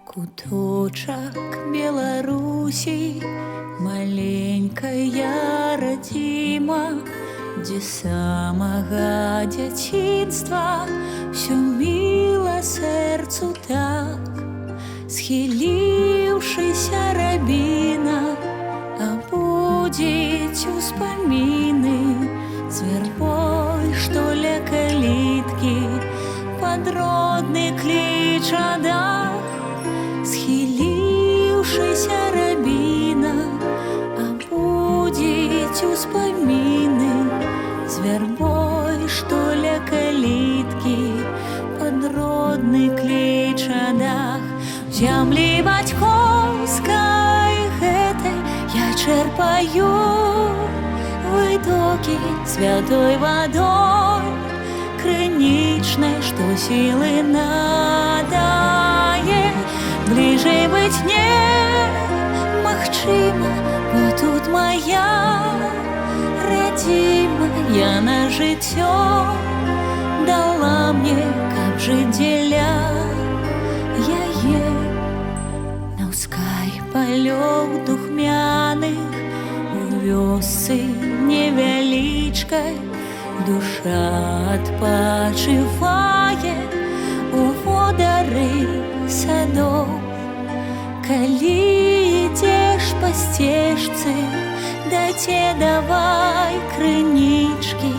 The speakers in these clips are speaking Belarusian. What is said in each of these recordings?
Куточак Беларусі, маленькая радзіма, дзе самага дзяцінства ўсё міла сэрцу так. Схіліўшыся рабіна абудзіць успаміны з вярбой, што ля каліткі пад родны кліч аддах. Схіліўшыся рабіна абудзіць успаміны з вярбой, што ля каліткі пад родны кліч аддах. У зямлі бацькоўскай гэтай я чэрпаю вытокі святой вадой крынічнай, што сілы надае. Бліжэй быць немагчыма, бо тут моя радзіма, яна жыццё дала мне, каб жыць дзеля яе. На ўскай палёў духмяных у вёсцы невялічкай душа адпачывае у водары садоў. Калі ідзеш па сцежцы, дайце давай крынічкі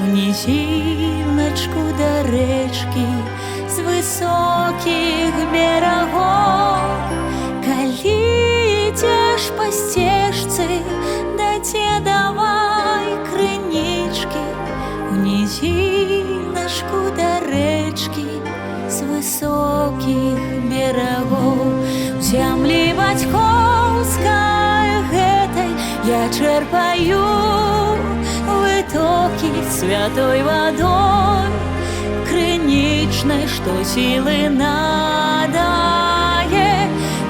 у нізіначку да рэчкі з высокіх берагоў. Калі ідзеш па сцежцы, дайце давай крынічкі у нізіначку да рэчкі з высокіх берагоў. У зямлі бацькоўскай гэтай я чэрпаю вытокі святой вадой крынічнай, што сілы надае.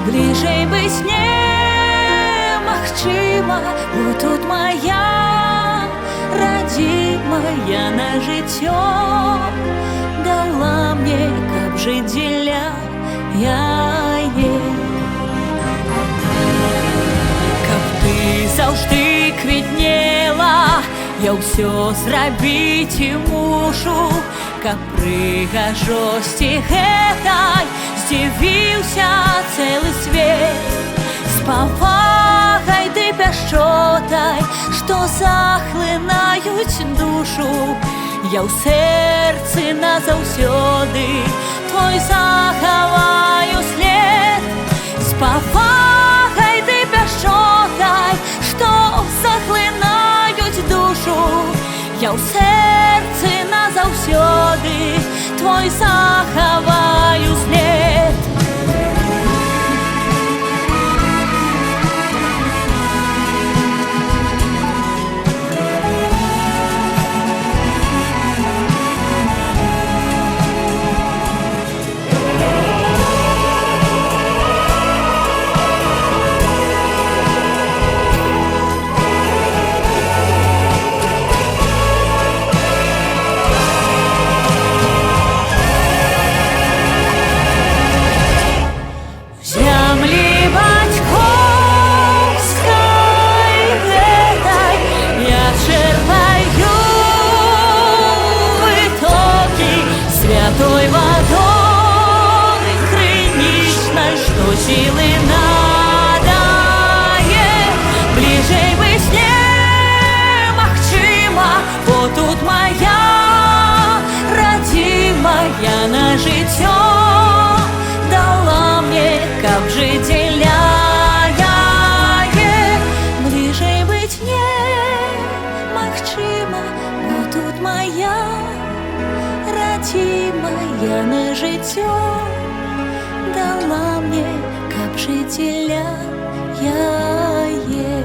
Бліжэй быць немагчыма, бо тут моя радзіма, яна жыццё дала мне, каб жыць дзеля яе. Каб ты заўжды квітнела, я ўсё зрабіць і мушу, каб прыгажосці гэтай здзівіўся цэлы свет. З павагай ды пяшчотай, што захлынаюць душу, я ў сэрцы назаўсёды твой захаваю след. З павагай ды пяшчотай, што захлынаюць душу, я ў сэрцы назаўсёды твой захаваю след. Святой водой крынічнай, што сілы надае. Бліжэй быць немагчыма, бо тут моя радзіма, яна жыццё дала мне, каб жыць дзеля яе. Бліжэй быць немагчыма, бо тут моя радзіма, яна жыццё дала мне, каб жыць дзеля яе.